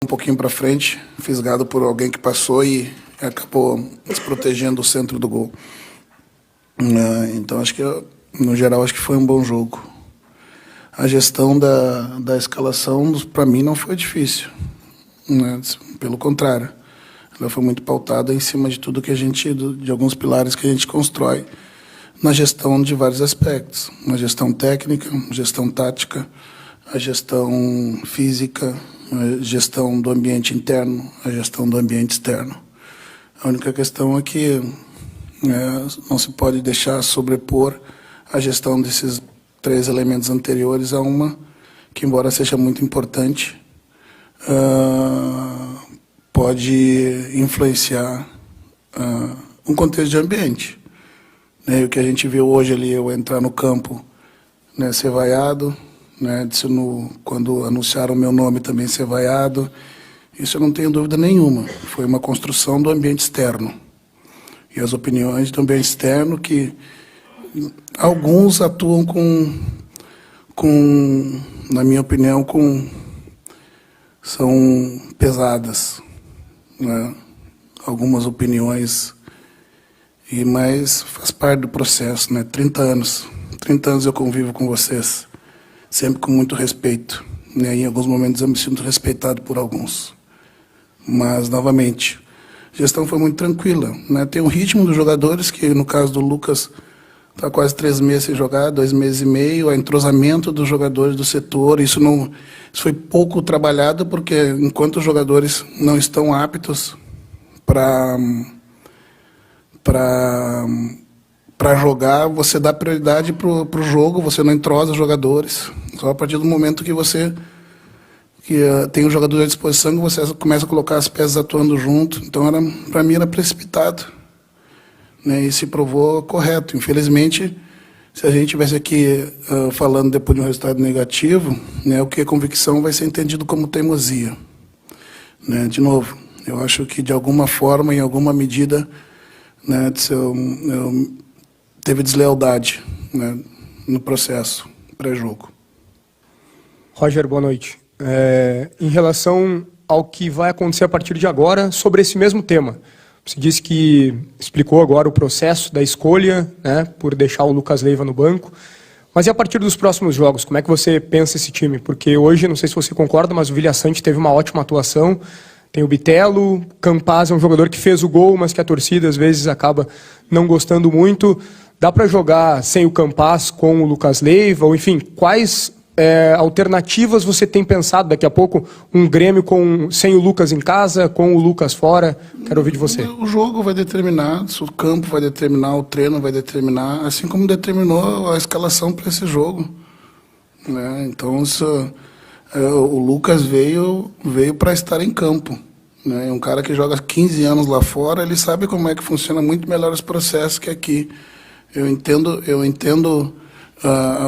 um pouquinho para frente, fisgado por alguém que passou e acabou desprotegendo o centro do gol. Então, acho que, no geral, acho que foi um bom jogo. A gestão da escalação, para mim, não foi difícil, né? Pelo contrário, ela foi muito pautada em cima de tudo que a gente, de alguns pilares que a gente constrói na gestão de vários aspectos, na gestão técnica, gestão tática, a gestão física, a gestão do ambiente interno, a gestão do ambiente externo. A única questão é que não se pode deixar sobrepor a gestão desses 3 elementos anteriores a uma que, embora seja muito importante, pode influenciar um contexto de ambiente. O que a gente viu hoje ali, eu entrar no campo, né, ser vaiado, né, quando anunciaram o meu nome também ser vaiado, isso eu não tenho dúvida nenhuma. Foi uma construção do ambiente externo. E as opiniões do ambiente externo que alguns atuam na minha opinião, são pesadas, né? Algumas opiniões, mas faz parte do processo, né? 30 anos eu convivo com vocês, sempre com muito respeito, né? Em alguns momentos eu me sinto respeitado por alguns, mas, novamente, a gestão foi muito tranquila, né? Tem o ritmo dos jogadores, que no caso do Lucas está quase 3 meses sem jogar, 2 meses e meio, o entrosamento dos jogadores do setor, isso foi pouco trabalhado, porque enquanto os jogadores não estão aptos para jogar, você dá prioridade para o jogo, você não entrosa os jogadores, só a partir do momento que você tem o jogador à disposição, que você começa a colocar as peças atuando junto. Então, para mim, era precipitado, né, e se provou correto. Infelizmente, se a gente estivesse aqui falando depois de um resultado negativo, né, o que é convicção vai ser entendido como teimosia, né? De novo, eu acho que de alguma forma, em alguma medida, né, teve deslealdade, né, no processo pré-jogo. Roger, boa noite. Em relação ao que vai acontecer a partir de agora sobre esse mesmo tema, você disse que explicou agora o processo da escolha, né, por deixar o Lucas Leiva no banco. Mas e a partir dos próximos jogos, como é que você pensa esse time? Porque hoje, não sei se você concorda, mas o Vilhaçante teve uma ótima atuação. Tem o Bitelo, Campaz é um jogador que fez o gol, mas que a torcida às vezes acaba não gostando muito. Dá para jogar sem o Campaz com o Lucas Leiva? Ou, enfim, quais alternativas você tem pensado daqui a pouco? Um Grêmio sem o Lucas em casa, com o Lucas fora? Quero ouvir de você. O jogo vai determinar, o campo vai determinar, o treino vai determinar, assim como determinou a escalação para esse jogo, né? Então, o Lucas veio para estar em campo, né? Um cara que joga 15 anos lá fora, ele sabe como é que funciona muito melhor os processos que aqui. Eu entendo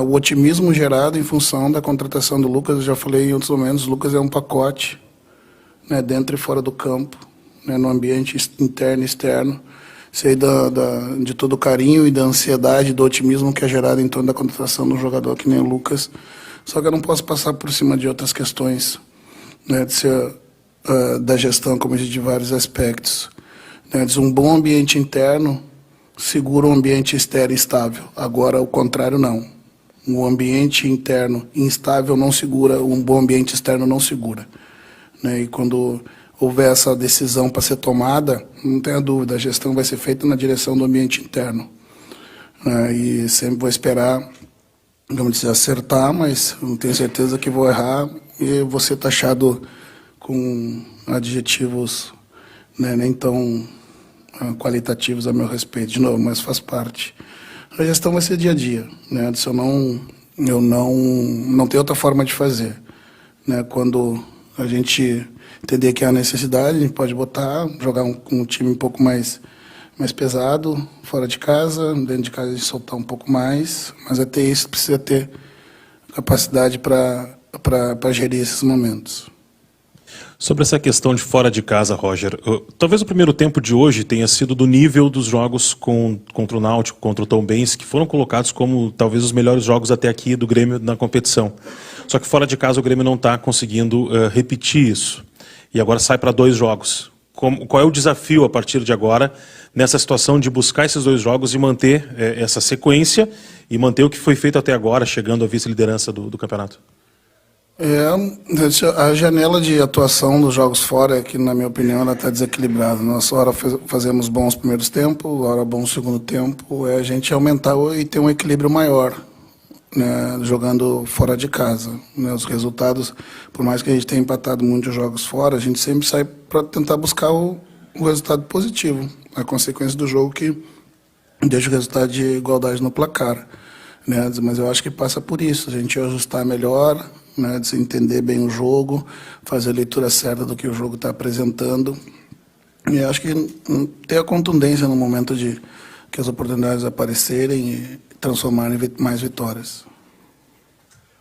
o otimismo gerado em função da contratação do Lucas. Eu já falei em outros momentos, o Lucas é um pacote, né, dentro e fora do campo, né, no ambiente interno e externo. Sei de todo o carinho e da ansiedade, do otimismo que é gerado em torno da contratação do jogador que nem o Lucas. Só que eu não posso passar por cima de outras questões, né, da gestão, como eu disse, de vários aspectos, né. Um bom ambiente interno segura um ambiente externo estável. Agora, o contrário, não. Um ambiente interno instável não segura, um bom ambiente externo não segura, né? E quando houver essa decisão para ser tomada, não tenha dúvida, a gestão vai ser feita na direção do ambiente interno, né? E sempre vou esperar, vamos dizer, acertar, mas não tenho certeza que vou errar e vou ser taxado com adjetivos, né, nem tão qualitativos a meu respeito, de novo, mas faz parte. A gestão vai ser dia a dia, né? Eu não tenho outra forma de fazer, né? Quando a gente entender que há necessidade, a gente pode jogar um time um pouco mais pesado, fora de casa, dentro de casa a gente soltar um pouco mais, mas até isso precisa ter capacidade para gerir esses momentos. Sobre essa questão de fora de casa, Roger, talvez o primeiro tempo de hoje tenha sido do nível dos jogos contra o Náutico, contra o Tombense, que foram colocados como talvez os melhores jogos até aqui do Grêmio na competição. Só que fora de casa o Grêmio não está conseguindo repetir isso. e agora sai para 2 jogos. Qual é o desafio a partir de agora nessa situação de buscar esses 2 jogos e manter essa sequência e manter o que foi feito até agora, chegando à vice-liderança do campeonato? A janela de atuação dos jogos fora, que na minha opinião ela está desequilibrada. Nós hora fazemos bons primeiros tempos, hora bom segundo tempo, a gente aumentar e ter um equilíbrio maior, né, jogando fora de casa. Né, os resultados, por mais que a gente tenha empatado muitos jogos fora, a gente sempre sai para tentar buscar o resultado positivo, a consequência do jogo que deixa o resultado de igualdade no placar. Né, mas eu acho que passa por isso, a gente ajustar melhor, né, de se entender bem o jogo, fazer a leitura certa do que o jogo está apresentando. E acho que ter a contundência no momento de que as oportunidades aparecerem e transformarem em mais vitórias.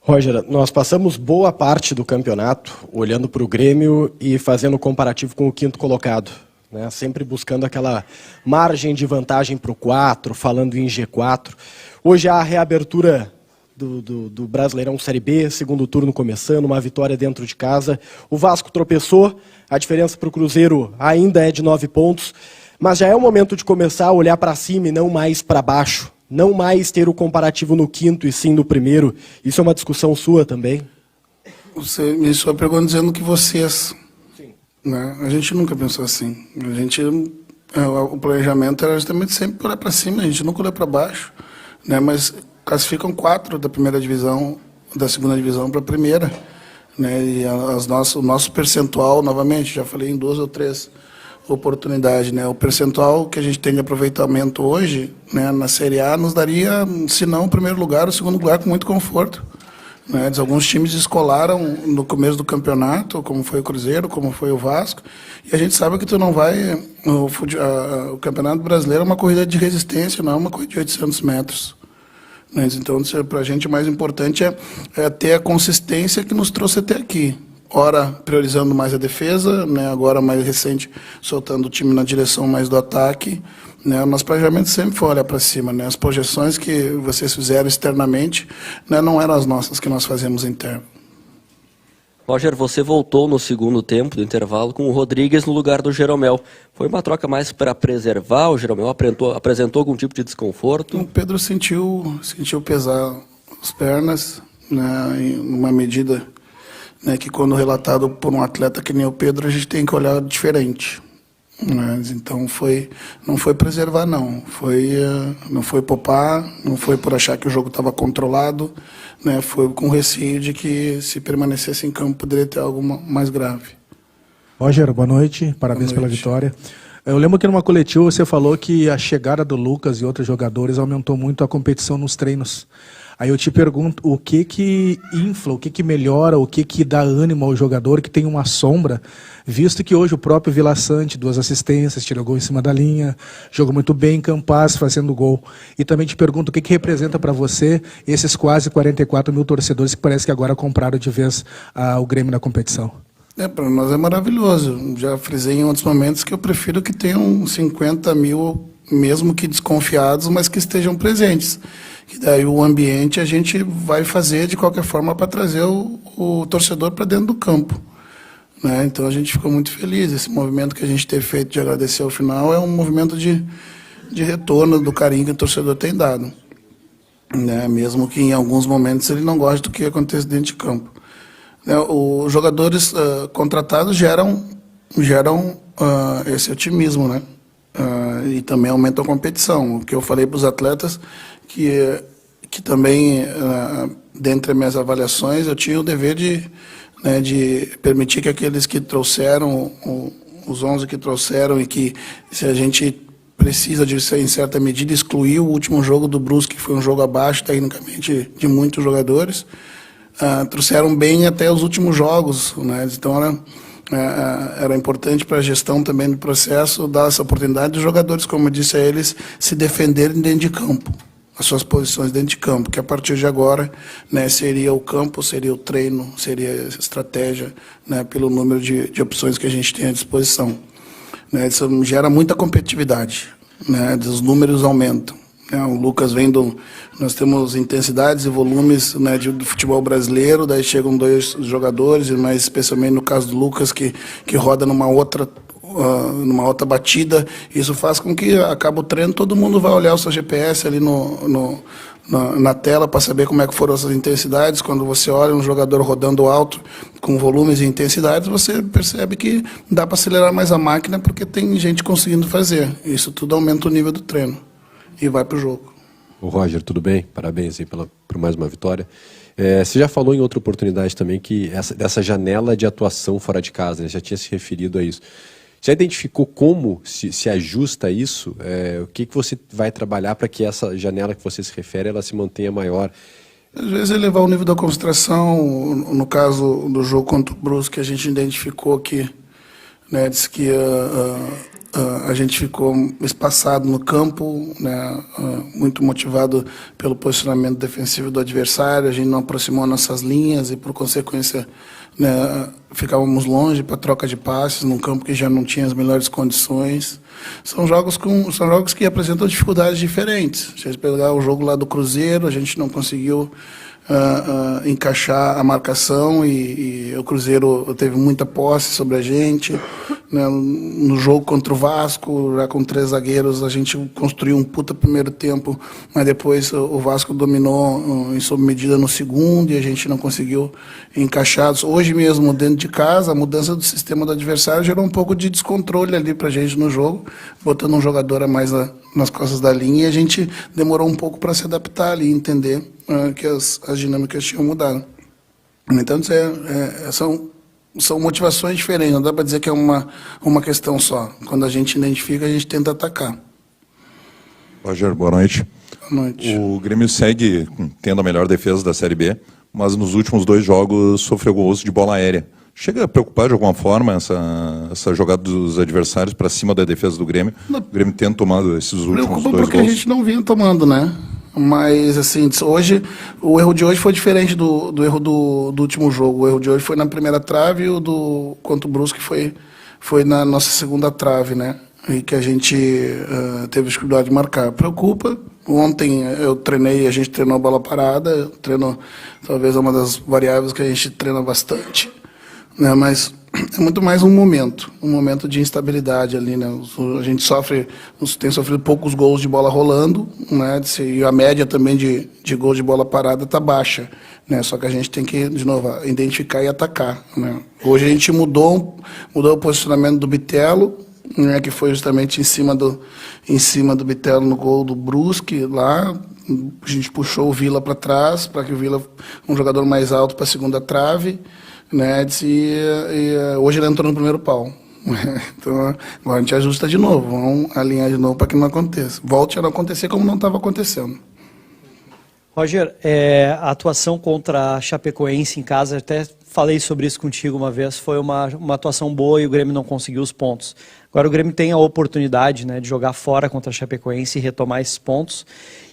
Roger, nós passamos boa parte do campeonato olhando para o Grêmio e fazendo um comparativo com o 5º colocado, né, sempre buscando aquela margem de vantagem para o 4, falando em G4. Hoje há a reabertura do Brasileirão Série B, segundo turno começando, uma vitória dentro de casa. O Vasco tropeçou, a diferença para o Cruzeiro ainda é de 9 pontos, mas já é o momento de começar a olhar para cima e não mais para baixo, não mais ter o comparativo no 5º e sim no 1º. Isso é uma discussão sua também? Você me sua pergunta dizendo que vocês... Sim. Né, a gente nunca pensou assim. O planejamento era justamente sempre olhar para cima, a gente nunca olha para baixo, né, mas classificam 4 da primeira divisão, da segunda divisão para a primeira, né? E o nosso percentual, novamente, já falei em 2 ou 3 oportunidades, né? O percentual que a gente tem de aproveitamento hoje, né, na Série A nos daria, se não o primeiro lugar, o segundo lugar com muito conforto. Né? Alguns times descolaram no começo do campeonato, como foi o Cruzeiro, como foi o Vasco, e a gente sabe que tu não vai... O Campeonato Brasileiro é uma corrida de resistência, não é uma corrida de 800 metros. Então, para a gente, o mais importante é ter a consistência que nos trouxe até aqui. Ora, priorizando mais a defesa, né, agora mais recente, soltando o time na direção mais do ataque. Né, o nosso planejamento sempre foi olhar para cima. Né, as projeções que vocês fizeram externamente, né, não eram as nossas que nós fazemos interno. Roger, você voltou no segundo tempo do intervalo com o Rodrigues no lugar do Jeromel. Foi uma troca mais para preservar? O Jeromel apresentou algum tipo de desconforto? O Pedro sentiu pesar as pernas, né, em uma medida, né, que quando relatado por um atleta que nem o Pedro, a gente tem que olhar diferente. Né, então não foi preservar, não foi poupar, não foi por achar que o jogo estava controlado, né, foi com receio de que se permanecesse em campo poderia ter algo mais grave. Roger, boa noite, parabéns pela vitória. Eu lembro que numa coletiva você falou que a chegada do Lucas e outros jogadores aumentou muito a competição nos treinos. Aí eu te pergunto, o que infla, o que melhora, o que dá ânimo ao jogador que tem uma sombra, visto que hoje o próprio Vila Sante, 2 assistências, tirou gol em cima da linha, jogou muito bem, Campaz fazendo gol. E também te pergunto, o que representa para você esses quase 44 mil torcedores que parece que agora compraram de vez o Grêmio na competição? Para nós é maravilhoso. Já frisei em outros momentos que eu prefiro que tenham 50 mil, mesmo que desconfiados, mas que estejam presentes. Que daí o ambiente a gente vai fazer de qualquer forma para trazer o torcedor para dentro do campo. Né? Então a gente ficou muito feliz. Esse movimento que a gente teve feito de agradecer ao final é um movimento de retorno do carinho que o torcedor tem dado. Né? Mesmo que em alguns momentos ele não goste do que acontece dentro de campo. Né? Os jogadores contratados geram esse otimismo, né? E também aumentam a competição. O que eu falei para os atletas que também, dentre as minhas avaliações, eu tinha o dever de permitir que aqueles que trouxeram, os 11 que trouxeram, e que se a gente precisa, em certa medida, excluir o último jogo do Brusque, que foi um jogo abaixo, tecnicamente, de muitos jogadores, trouxeram bem até os últimos jogos. Né? Então, era importante para a gestão também do processo dar essa oportunidade dos jogadores, como eu disse a eles, se defenderem dentro de campo, as suas posições dentro de campo, que a partir de agora, né, seria o campo, seria o treino, seria a estratégia, né, pelo número de opções que a gente tem à disposição. Né, isso gera muita competitividade, né, os números aumentam. O Lucas vem nós temos intensidades e volumes, né, do futebol brasileiro, daí chegam 2 jogadores, mas especialmente no caso do Lucas, que roda numa outra batida. Isso faz com que, acaba o treino, todo mundo vai olhar o seu GPS ali na tela para saber como é que foram essas intensidades. Quando você olha um jogador rodando alto, com volumes e intensidades, você percebe que dá para acelerar mais a máquina, porque tem gente conseguindo fazer. Isso tudo aumenta o nível do treino e vai para o jogo. O Roger, tudo bem? Parabéns aí por mais uma vitória. Você já falou em outra oportunidade também que dessa janela de atuação fora de casa, né? Já tinha se referido a isso. Já identificou como se ajusta a isso? O que você vai trabalhar para que essa janela que você se refere, ela se mantenha maior? Às vezes elevar o nível da concentração. No caso do jogo contra o Brusque, a gente identificou que, né, disse que a gente ficou espaçado no campo, né, muito motivado pelo posicionamento defensivo do adversário. A gente não aproximou nossas linhas e, por consequência, né, ficávamos longe para troca de passes num campo que já não tinha as melhores condições. São jogos que apresentam dificuldades diferentes. Se a gente pegar o jogo lá do Cruzeiro, a gente não conseguiu encaixar a marcação e o Cruzeiro teve muita posse sobre a gente. Né? No jogo contra o Vasco, já com 3 zagueiros, a gente construiu um puta primeiro tempo, mas depois o Vasco dominou em sob medida no segundo e a gente não conseguiu encaixar. Hoje mesmo, dentro de casa, a mudança do sistema do adversário gerou um pouco de descontrole ali pra gente no jogo, botando um jogador a mais nas costas da linha, e a gente demorou um pouco para se adaptar ali, entender que as dinâmicas tinham mudado. Então, são motivações diferentes, não dá para dizer que é uma questão só. Quando a gente identifica, a gente tenta atacar. Roger, boa noite. Boa noite. O Grêmio segue tendo a melhor defesa da Série B, mas nos últimos 2 jogos sofreu gols de bola aérea. Chega a preocupar de alguma forma essa jogada dos adversários para cima da defesa do Grêmio? O Grêmio tendo tomado esses últimos 2 gols. Preocupa porque a gente não vinha tomando, né? Mas, assim, o erro de hoje foi diferente do erro do último jogo. O erro de hoje foi na primeira trave e o contra o Brusque foi na nossa segunda trave, né? E que a gente teve dificuldade de marcar. Preocupa. Ontem a gente treinou a bola parada. Talvez é uma das variáveis que a gente treina bastante, né? Mas é muito mais um momento de instabilidade ali, né? A gente tem sofrido poucos gols de bola rolando, né? E a média também de gols de bola parada está baixa, né? Só que a gente tem que, de novo, identificar e atacar, né? Hoje a gente mudou o posicionamento do Bitelo, né? Que foi justamente em cima do Bitelo no gol do Brusque lá. A gente puxou o Vila para trás, para que o Vila, um jogador mais alto, para a segunda trave, né? Hoje ele entrou no primeiro pau. Então, agora a gente ajusta de novo, vamos alinhar de novo para que não aconteça. Volte a não acontecer como não estava acontecendo. Roger, a atuação contra a Chapecoense em casa, até falei sobre isso contigo uma vez, foi uma atuação boa e o Grêmio não conseguiu os pontos. Agora o Grêmio tem a oportunidade, né, de jogar fora contra a Chapecoense e retomar esses pontos.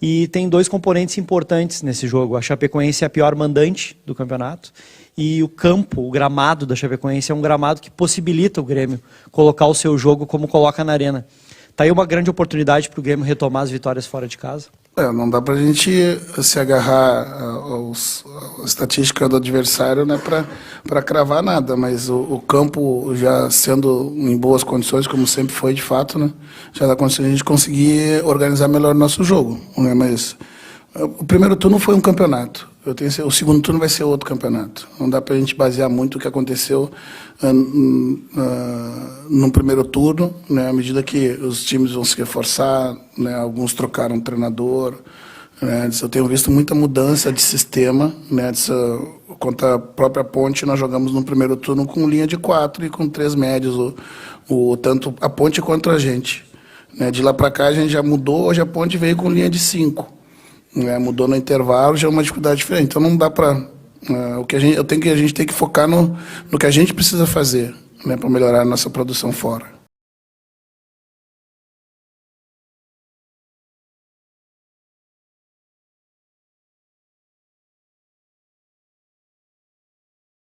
E tem 2 componentes importantes nesse jogo. A Chapecoense é a pior mandante do campeonato e o campo, o gramado da Chapecoense é um gramado que possibilita o Grêmio colocar o seu jogo como coloca na arena. Está aí uma grande oportunidade para o Grêmio retomar as vitórias fora de casa? Não dá para a gente se agarrar à estatística do adversário, né, para cravar nada, mas o campo já sendo em boas condições, como sempre foi de fato, né, já dá condição de a gente conseguir organizar melhor o nosso jogo, né, mas o primeiro turno foi um campeonato. O segundo turno vai ser outro campeonato. Não dá para a gente basear muito o que aconteceu no primeiro turno, né, à medida que os times vão se reforçar, né, alguns trocaram treinador. Né, eu tenho visto muita mudança de sistema. Né, contra a própria Ponte, nós jogamos no primeiro turno com linha de 4 e com 3 médios, tanto a Ponte quanto a gente. Né, de lá para cá a gente já mudou, hoje a Ponte veio com linha de 5. Mudou no intervalo, já é uma dificuldade diferente. Então não dá para... a gente tem que focar no que a gente precisa fazer, né, para melhorar a nossa produção fora.